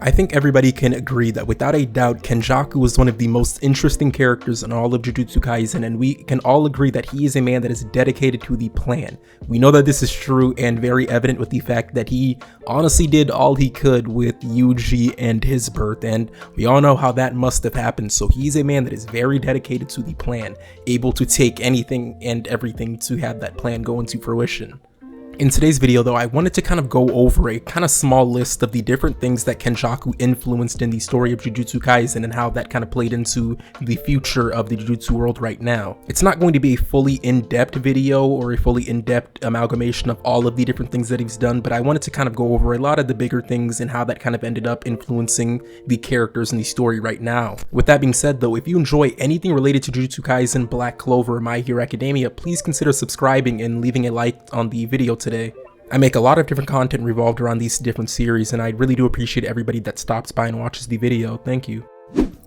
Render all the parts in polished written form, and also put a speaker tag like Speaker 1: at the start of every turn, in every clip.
Speaker 1: I think everybody can agree that without a doubt, Kenjaku was one of the most interesting characters in all of Jujutsu Kaisen, and we can all agree that he is a man that is dedicated to the plan. We know that this is true and very evident with the fact that he honestly did all he could with Yuji and his birth, and we all know how that must have happened. So he's a man that is very dedicated to the plan, able to take anything and everything to have that plan go into fruition. In today's video though, I wanted to kind of go over a kind of small list of the different things that Kenjaku influenced in the story of Jujutsu Kaisen and how that kind of played into the future of the Jujutsu world right now. It's not going to be a fully in-depth video or a fully in-depth amalgamation of all of the different things that he's done, but I wanted to kind of go over a lot of the bigger things and how that kind of ended up influencing the characters in the story right now. With that being said though, if you enjoy anything related to Jujutsu Kaisen, Black Clover, or My Hero Academia, please consider subscribing and leaving a like on the video today. I make a lot of different content revolved around these different series, and I really do appreciate everybody that stops by and watches the video. Thank you.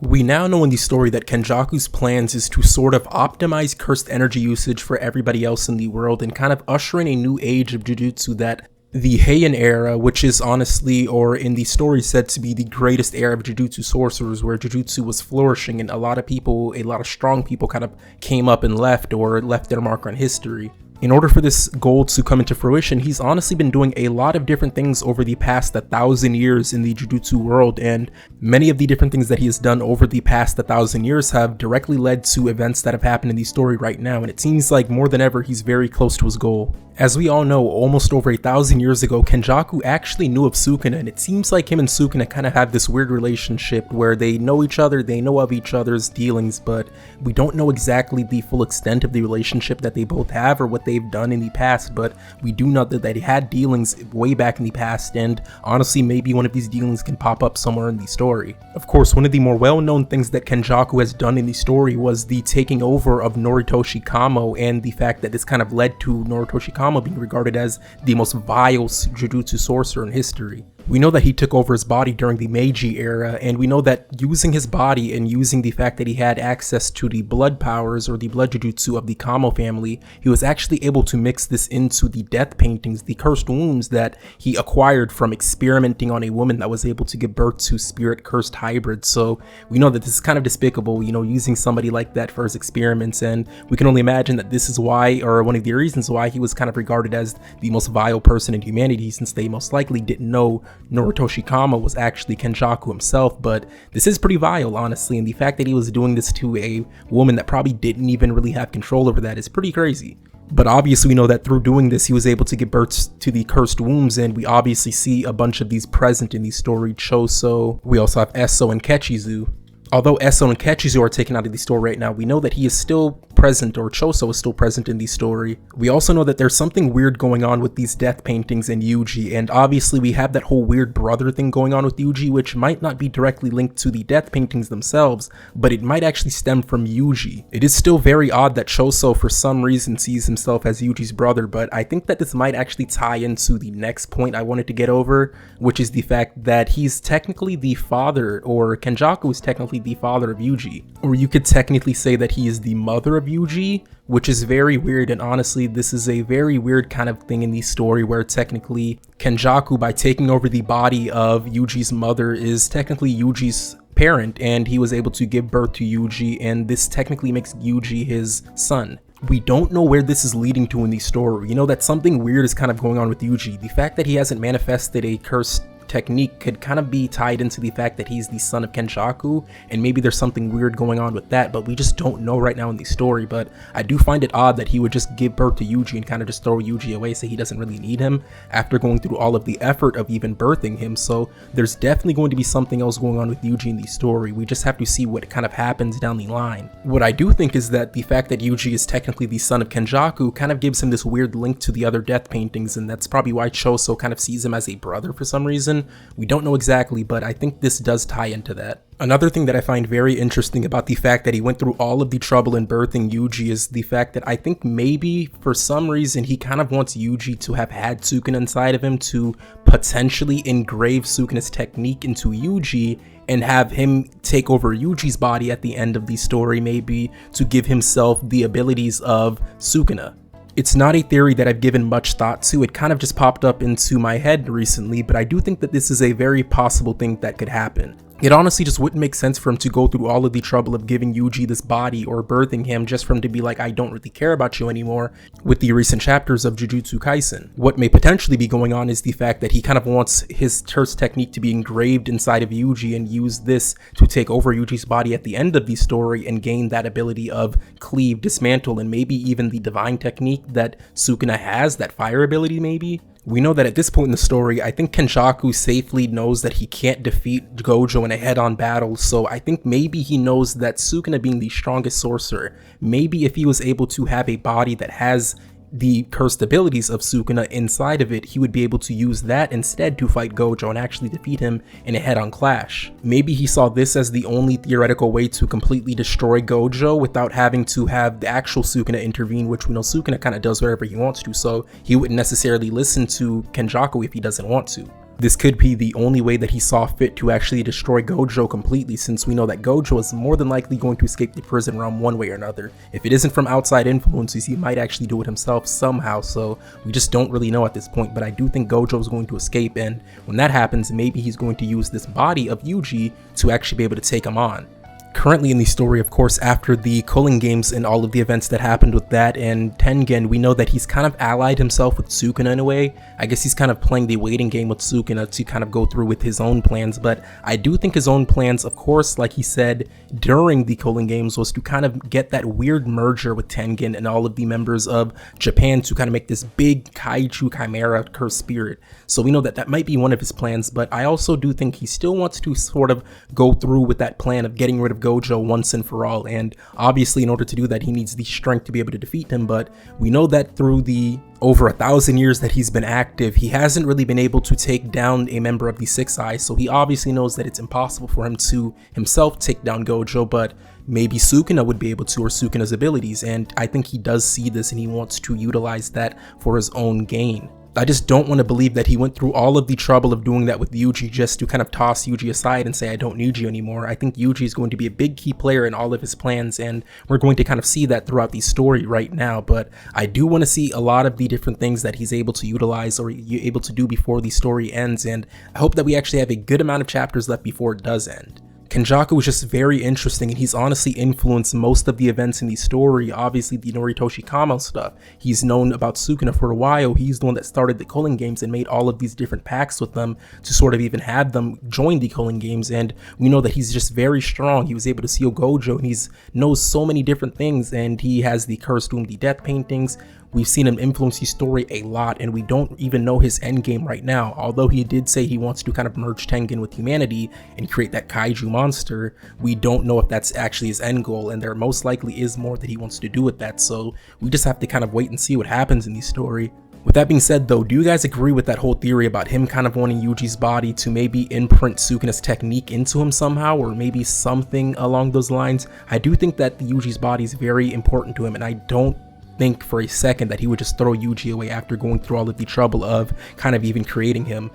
Speaker 1: We now know in the story that Kenjaku's plans is to sort of optimize cursed energy usage for everybody else in the world and kind of usher in a new age of Jujutsu, that the Heian era, which is honestly, or in the story, said to be the greatest era of Jujutsu sorcerers, where Jujutsu was flourishing and a lot of strong people kind of came up and left or left their mark on history. In order for this goal to come into fruition, he's honestly been doing a lot of different things over the past 1,000 years in the Jujutsu world, and many of the different things that he has done over the past 1,000 years have directly led to events that have happened in the story right now, and it seems like more than ever he's very close to his goal. As we all know, almost over 1,000 years ago, Kenjaku actually knew of Sukuna, and it seems like him and Sukuna kind of have this weird relationship where they know each other, they know of each other's dealings, but we don't know exactly the full extent of the relationship that they both have or what they've done in the past, but we do know that they had dealings way back in the past, and honestly maybe one of these dealings can pop up somewhere in the story. Of course, one of the more well-known things that Kenjaku has done in the story was the taking over of Noritoshi Kamo, and the fact that this kind of led to Noritoshi Kamo being regarded as the most vile Jujutsu sorcerer in history. We know that he took over his body during the Meiji era, and we know that using his body and using the fact that he had access to the blood powers or the blood Jujutsu of the Kamo family, he was actually able to mix this into the death paintings, the cursed wombs that he acquired from experimenting on a woman that was able to give birth to spirit cursed hybrids. So we know that this is kind of despicable, you know, using somebody like that for his experiments, and we can only imagine that this is why, or one of the reasons why, he was kind of regarded as the most vile person in humanity, since they most likely didn't know Noritoshi Kamo was actually Kenjaku himself. But this is pretty vile, honestly, and the fact that he was doing this to a woman that probably didn't even really have control over that is pretty crazy. But obviously we know that through doing this he was able to give birth to the cursed wombs, and we obviously see a bunch of these present in the story. Choso, we also have Eso and Kechizu. Although Eso and Kechizu are taken out of the story right now, we know that he is still present, or Choso is still present in the story. We also know that there's something weird going on with these death paintings in Yuji, and obviously we have that whole weird brother thing going on with Yuji, which might not be directly linked to the death paintings themselves, but it might actually stem from Yuji. It is still very odd that Choso for some reason sees himself as Yuji's brother, but I think that this might actually tie into the next point I wanted to get over, which is the fact that he's technically the father, or Kenjaku is technically the father of Yuji, or you could technically say that he is the mother of Yuji, which is very weird. And honestly, this is a very weird kind of thing in the story where technically Kenjaku, by taking over the body of Yuji's mother, is technically Yuji's parent, and he was able to give birth to Yuji, and this technically makes Yuji his son. We don't know where this is leading to in the story. You know that something weird is kind of going on with Yuji. The fact that he hasn't manifested a cursed technique could kind of be tied into the fact that he's the son of Kenjaku, and maybe there's something weird going on with that, but we just don't know right now in the story. But I do find it odd that he would just give birth to Yuji and kind of just throw Yuji away, say he doesn't really need him after going through all of the effort of even birthing him. So there's definitely going to be something else going on with Yuji in the story. We just have to see what kind of happens down the line. What I do think is that the fact that Yuji is technically the son of Kenjaku kind of gives him this weird link to the other death paintings, and that's probably why Choso kind of sees him as a brother for some reason. We don't know exactly, but I think this does tie into that. Another thing that I find very interesting about the fact that he went through all of the trouble in birthing Yuji is the fact that I think maybe for some reason he kind of wants Yuji to have had Sukuna inside of him to potentially engrave Sukuna's technique into Yuji and have him take over Yuji's body at the end of the story, maybe to give himself the abilities of Sukuna. It's not a theory that I've given much thought to, it kind of just popped up into my head recently, but I do think that this is a very possible thing that could happen. It honestly just wouldn't make sense for him to go through all of the trouble of giving Yuji this body or birthing him just for him to be like, I don't really care about you anymore with the recent chapters of Jujutsu Kaisen. What may potentially be going on is the fact that he kind of wants his terse technique to be engraved inside of Yuji and use this to take over Yuji's body at the end of the story and gain that ability of cleave, dismantle, and maybe even the divine technique that Sukuna has, that fire ability maybe. We know that at this point in the story, I think Kenjaku safely knows that he can't defeat Gojo in a head-on battle, so I think maybe he knows that Sukuna being the strongest sorcerer, maybe if he was able to have a body that has the cursed abilities of Sukuna inside of it, he would be able to use that instead to fight Gojo and actually defeat him in a head-on clash. Maybe he saw this as the only theoretical way to completely destroy Gojo without having to have the actual Sukuna intervene, which we know Sukuna kind of does wherever he wants to, so he wouldn't necessarily listen to Kenjaku if he doesn't want to. This could be the only way that he saw fit to actually destroy Gojo completely, since we know that Gojo is more than likely going to escape the prison realm one way or another. If it isn't from outside influences, he might actually do it himself somehow, so we just don't really know at this point, but I do think Gojo is going to escape, and when that happens, maybe he's going to use this body of Yuji to actually be able to take him on. Currently in the story, of course, after the Culling games and all of the events that happened with that and Tengen, we know that he's kind of allied himself with Sukuna in a way. I guess he's kind of playing the waiting game with Sukuna to kind of go through with his own plans, but I do think his own plans, of course, like he said during the Culling games, was to kind of get that weird merger with Tengen and all of the members of Japan to kind of make this big kaiju chimera cursed spirit. So we know that that might be one of his plans, but I also do think he still wants to sort of go through with that plan of getting rid of Gojo once and for all, and obviously in order to do that he needs the strength to be able to defeat him, but we know that through the over 1,000 years that he's been active, he hasn't really been able to take down a member of the Six Eyes, so he obviously knows that it's impossible for him to himself take down Gojo, but maybe Sukuna would be able to, or Sukuna's abilities, and I think he does see this and he wants to utilize that for his own gain. I just don't want to believe that he went through all of the trouble of doing that with Yuji just to kind of toss Yuji aside and say, I don't need you anymore. I think Yuji is going to be a big key player in all of his plans, and we're going to kind of see that throughout the story right now, but I do want to see a lot of the different things that he's able to utilize or able to do before the story ends, and I hope that we actually have a good amount of chapters left before it does end. Kenjaku is just very interesting, and he's honestly influenced most of the events in the story. Obviously the Noritoshi Kamo stuff, he's known about Sukuna for a while. He's the one that started the Culling games and made all of these different pacts with them to sort of even have them join the Culling games, and we know that he's just very strong. He was able to seal Gojo, and he's knows so many different things, and he has the Cursed Womb, the death paintings. We've seen him influence the story a lot, and we don't even know his endgame right now, although he did say he wants to kind of merge Tengen with humanity and create that kaiju monster. We don't know if that's actually his end goal, and there most likely is more that he wants to do with that, so we just have to kind of wait and see what happens in the story. With that being said though, do you guys agree with that whole theory about him kind of wanting Yuji's body to maybe imprint Sukuna's technique into him somehow, or maybe something along those lines? I do think that Yuji's body is very important to him, and I don't think for a second that he would just throw Yuji away after going through all of the trouble of kind of even creating him.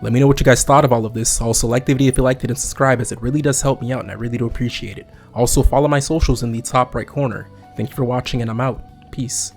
Speaker 1: Let me know what you guys thought of all of this. Also, like the video if you liked it and subscribe, as it really does help me out and I really do appreciate it. Also, follow my socials in the top right corner. Thank you for watching, and I'm out. Peace.